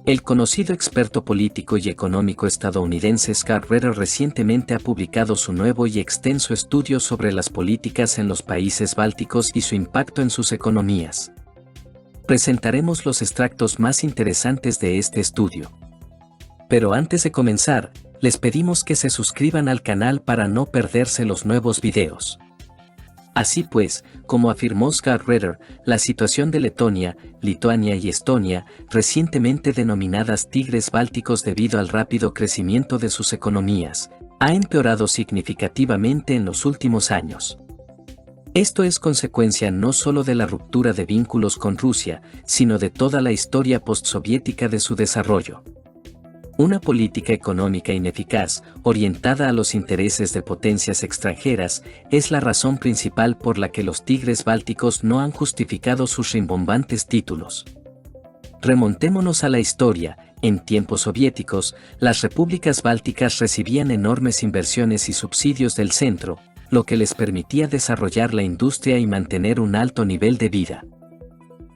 El conocido experto político y económico estadounidense Scott Ritter recientemente ha publicado su nuevo y extenso estudio sobre las políticas en los países bálticos y su impacto en sus economías. Presentaremos los extractos más interesantes de este estudio. Pero antes de comenzar, les pedimos que se suscriban al canal para no perderse los nuevos videos. Así pues, como afirmó Scott Ritter, la situación de Letonia, Lituania y Estonia, recientemente denominadas tigres bálticos debido al rápido crecimiento de sus economías, ha empeorado significativamente en los últimos años. Esto es consecuencia no solo de la ruptura de vínculos con Rusia, sino de toda la historia postsoviética de su desarrollo. Una política económica ineficaz, orientada a los intereses de potencias extranjeras, es la razón principal por la que los tigres bálticos no han justificado sus rimbombantes títulos. Remontémonos a la historia. En tiempos soviéticos, las repúblicas bálticas recibían enormes inversiones y subsidios del centro, lo que les permitía desarrollar la industria y mantener un alto nivel de vida.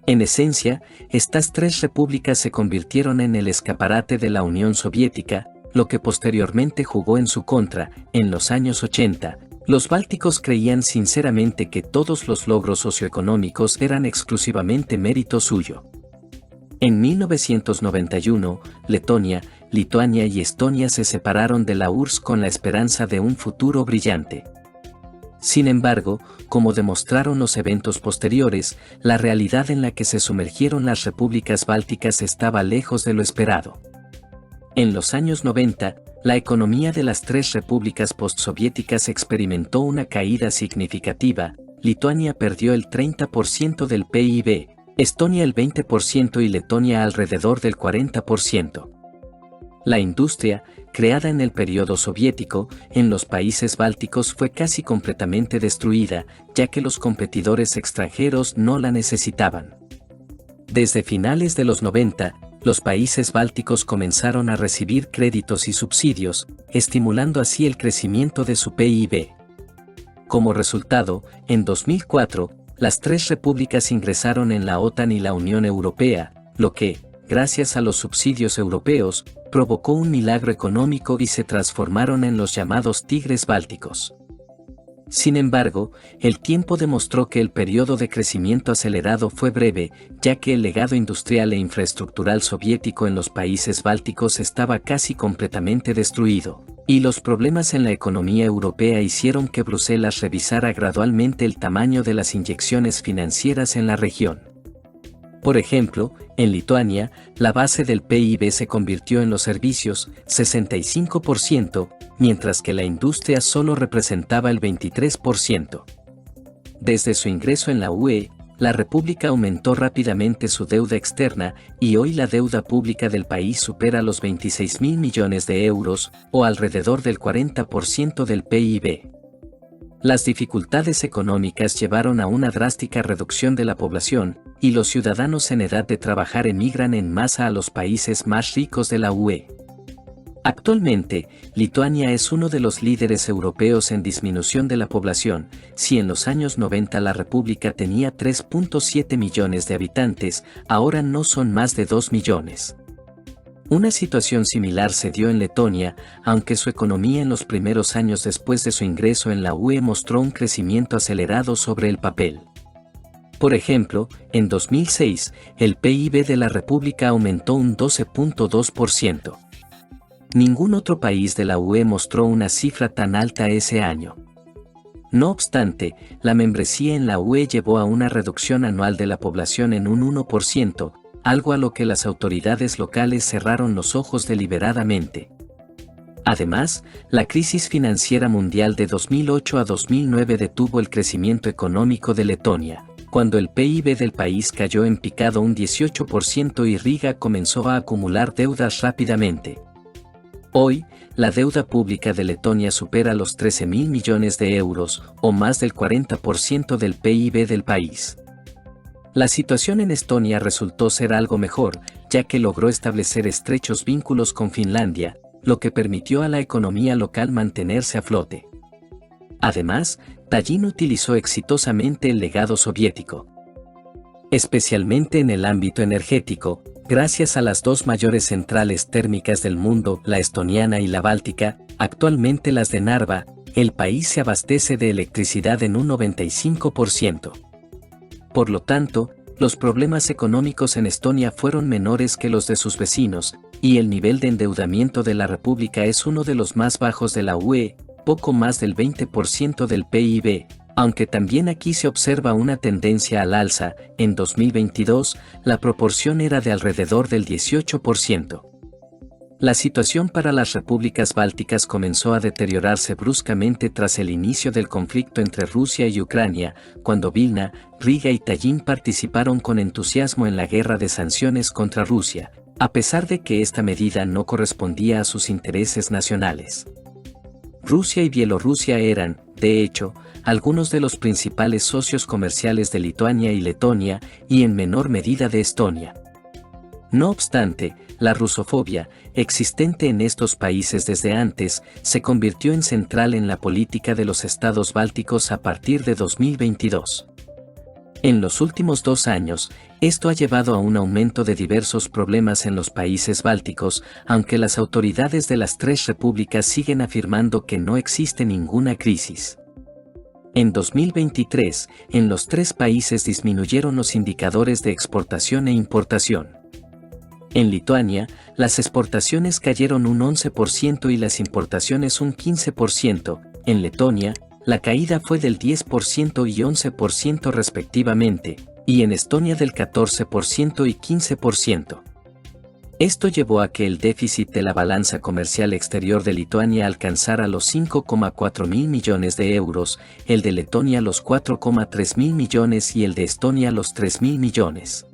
En esencia, estas tres repúblicas se convirtieron en el escaparate de la Unión Soviética, lo que posteriormente jugó en su contra. En los años 80, los bálticos creían sinceramente que todos los logros socioeconómicos eran exclusivamente mérito suyo. En 1991, Letonia, Lituania y Estonia se separaron de la URSS con la esperanza de un futuro brillante. Sin embargo, como demostraron los eventos posteriores, la realidad en la que se sumergieron las repúblicas bálticas estaba lejos de lo esperado. En los años 90, la economía de las tres repúblicas postsoviéticas experimentó una caída significativa. Lituania perdió el 30% del PIB, Estonia el 20% y Letonia alrededor del 40%. La industria, creada en el periodo soviético, en los países bálticos fue casi completamente destruida, ya que los competidores extranjeros no la necesitaban. Desde finales de los 90, los países bálticos comenzaron a recibir créditos y subsidios, estimulando así el crecimiento de su PIB. Como resultado, en 2004, las tres repúblicas ingresaron en la OTAN y la Unión Europea, lo que, gracias a los subsidios europeos, provocó un milagro económico y se transformaron en los llamados tigres bálticos. Sin embargo, el tiempo demostró que el periodo de crecimiento acelerado fue breve, ya que el legado industrial e infraestructural soviético en los países bálticos estaba casi completamente destruido, y los problemas en la economía europea hicieron que Bruselas revisara gradualmente el tamaño de las inyecciones financieras en la región. Por ejemplo, en Lituania, la base del PIB se convirtió en los servicios, 65%, mientras que la industria solo representaba el 23%. Desde su ingreso en la UE, la República aumentó rápidamente su deuda externa y hoy la deuda pública del país supera los 26.000 millones de euros, o alrededor del 40% del PIB. Las dificultades económicas llevaron a una drástica reducción de la población, y los ciudadanos en edad de trabajar emigran en masa a los países más ricos de la UE. Actualmente, Lituania es uno de los líderes europeos en disminución de la población. Si en los años 90 la república tenía 3.7 millones de habitantes, ahora no son más de 2 millones. Una situación similar se dio en Letonia, aunque su economía en los primeros años después de su ingreso en la UE mostró un crecimiento acelerado sobre el papel. Por ejemplo, en 2006, el PIB de la República aumentó un 12.2%. Ningún otro país de la UE mostró una cifra tan alta ese año. No obstante, la membresía en la UE llevó a una reducción anual de la población en un 1%, algo a lo que las autoridades locales cerraron los ojos deliberadamente. Además, la crisis financiera mundial de 2008 a 2009 detuvo el crecimiento económico de Letonia, cuando el PIB del país cayó en picado un 18% y Riga comenzó a acumular deudas rápidamente. Hoy, la deuda pública de Letonia supera los 13.000 millones de euros, o más del 40% del PIB del país. La situación en Estonia resultó ser algo mejor, ya que logró establecer estrechos vínculos con Finlandia, lo que permitió a la economía local mantenerse a flote. Además, Tallinn utilizó exitosamente el legado soviético. Especialmente en el ámbito energético, Gracias a las dos mayores centrales térmicas del mundo, la estoniana y la báltica, actualmente las de Narva, el país se abastece de electricidad en un 95%. Por lo tanto, los problemas económicos en Estonia fueron menores que los de sus vecinos, y el nivel de endeudamiento de la República es uno de los más bajos de la UE, poco más del 20% del PIB, aunque también aquí se observa una tendencia al alza. En 2022, la proporción era de alrededor del 18%. La situación para las repúblicas bálticas comenzó a deteriorarse bruscamente tras el inicio del conflicto entre Rusia y Ucrania, cuando Vilna, Riga y Tallinn participaron con entusiasmo en la guerra de sanciones contra Rusia, a pesar de que esta medida no correspondía a sus intereses nacionales. Rusia y Bielorrusia eran, de hecho, algunos de los principales socios comerciales de Lituania y Letonia, y en menor medida de Estonia. No obstante, la rusofobia, existente en estos países desde antes, se convirtió en central en la política de los estados bálticos a partir de 2022. En los últimos 2 años, esto ha llevado a un aumento de diversos problemas en los países bálticos, aunque las autoridades de las 3 repúblicas siguen afirmando que no existe ninguna crisis. En 2023, en los 3 países disminuyeron los indicadores de exportación e importación. En Lituania, las exportaciones cayeron un 11% y las importaciones un 15%, en Letonia, la caída fue del 10% y 11% respectivamente, y en Estonia del 14% y 15%. Esto llevó a que el déficit de la balanza comercial exterior de Lituania alcanzara los 5,4 mil millones de euros, el de Letonia los 4,3 mil millones y el de Estonia los 3 mil millones.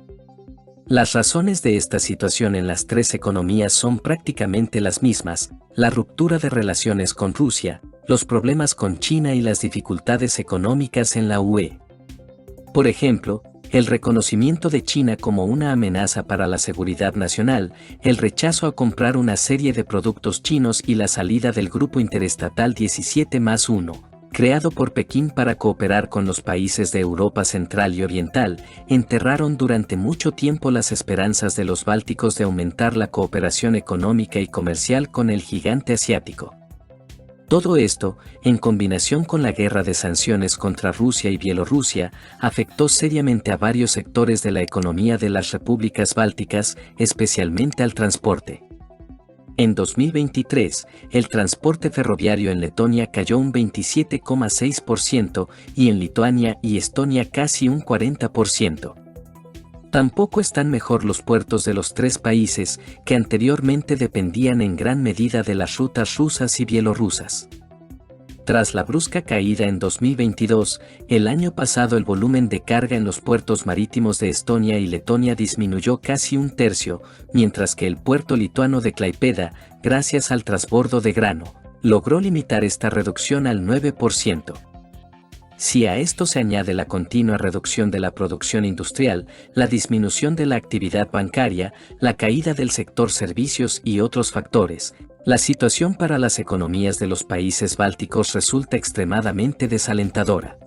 Las razones de esta situación en las 3 economías son prácticamente las mismas: la ruptura de relaciones con Rusia, los problemas con China y las dificultades económicas en la UE. Por ejemplo, el reconocimiento de China como una amenaza para la seguridad nacional, el rechazo a comprar una serie de productos chinos y la salida del Grupo Interestatal 17+1, creado por Pekín para cooperar con los países de Europa Central y Oriental, enterraron durante mucho tiempo las esperanzas de los bálticos de aumentar la cooperación económica y comercial con el gigante asiático. Todo esto, en combinación con la guerra de sanciones contra Rusia y Bielorrusia, afectó seriamente a varios sectores de la economía de las repúblicas bálticas, especialmente al transporte. En 2023, el transporte ferroviario en Letonia cayó un 27,6% y en Lituania y Estonia casi un 40%. Tampoco están mejor los puertos de los 3 países, que anteriormente dependían en gran medida de las rutas rusas y bielorrusas. Tras la brusca caída en 2022, el año pasado el volumen de carga en los puertos marítimos de Estonia y Letonia disminuyó casi un tercio, mientras que el puerto lituano de Klaipėda, gracias al transbordo de grano, logró limitar esta reducción al 9%. Si a esto se añade la continua reducción de la producción industrial, la disminución de la actividad bancaria, la caída del sector servicios y otros factores, la situación para las economías de los países bálticos resulta extremadamente desalentadora.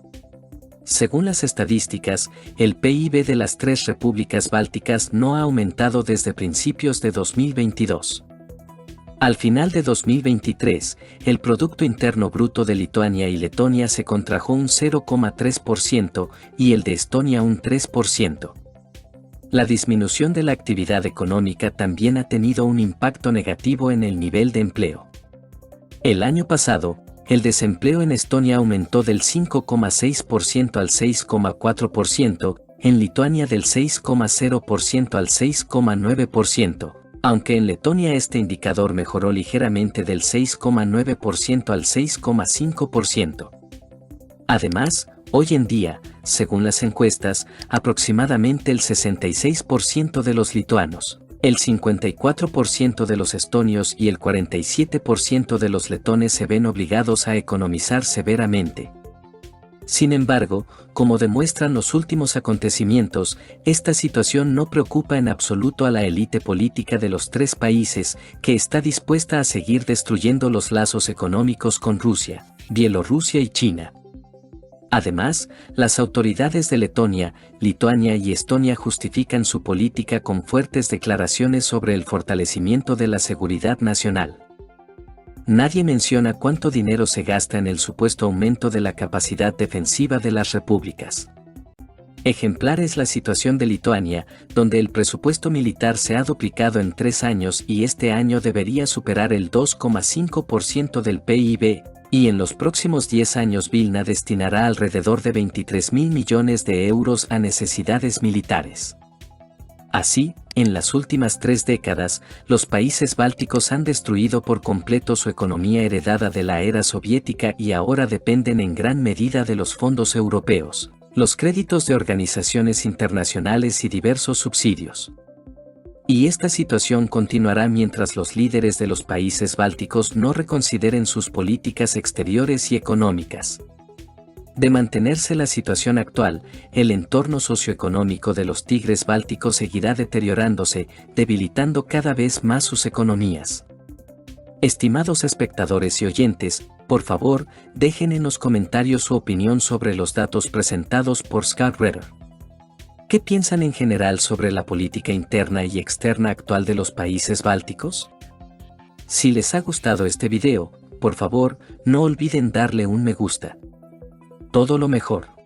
Según las estadísticas, el PIB de las 3 repúblicas bálticas no ha aumentado desde principios de 2022. Al final de 2023, el Producto Interno Bruto de Lituania y Letonia se contrajo un 0,3% y el de Estonia un 3%. La disminución de la actividad económica también ha tenido un impacto negativo en el nivel de empleo. El año pasado, el desempleo en Estonia aumentó del 5,6% al 6,4%, en Lituania del 6,0% al 6,9%. Aunque en Letonia este indicador mejoró ligeramente del 6,9% al 6,5%. Además, hoy en día, según las encuestas, aproximadamente el 66% de los lituanos, el 54% de los estonios y el 47% de los letones se ven obligados a economizar severamente. Sin embargo, como demuestran los últimos acontecimientos, esta situación no preocupa en absoluto a la élite política de los 3 países, que está dispuesta a seguir destruyendo los lazos económicos con Rusia, Bielorrusia y China. Además, las autoridades de Letonia, Lituania y Estonia justifican su política con fuertes declaraciones sobre el fortalecimiento de la seguridad nacional. Nadie menciona cuánto dinero se gasta en el supuesto aumento de la capacidad defensiva de las repúblicas. Ejemplar es la situación de Lituania, donde el presupuesto militar se ha duplicado en 3 años y este año debería superar el 2,5% del PIB, y en los próximos 10 años Vilna destinará alrededor de 23.000 millones de euros a necesidades militares. Así, en las últimas 3 décadas, los países bálticos han destruido por completo su economía heredada de la era soviética y ahora dependen en gran medida de los fondos europeos, los créditos de organizaciones internacionales y diversos subsidios. Y esta situación continuará mientras los líderes de los países bálticos no reconsideren sus políticas exteriores y económicas. De mantenerse la situación actual, el entorno socioeconómico de los tigres bálticos seguirá deteriorándose, debilitando cada vez más sus economías. Estimados espectadores y oyentes, por favor, dejen en los comentarios su opinión sobre los datos presentados por Scott Ritter. ¿Qué piensan en general sobre la política interna y externa actual de los países bálticos? Si les ha gustado este video, por favor, no olviden darle un me gusta. Todo lo mejor.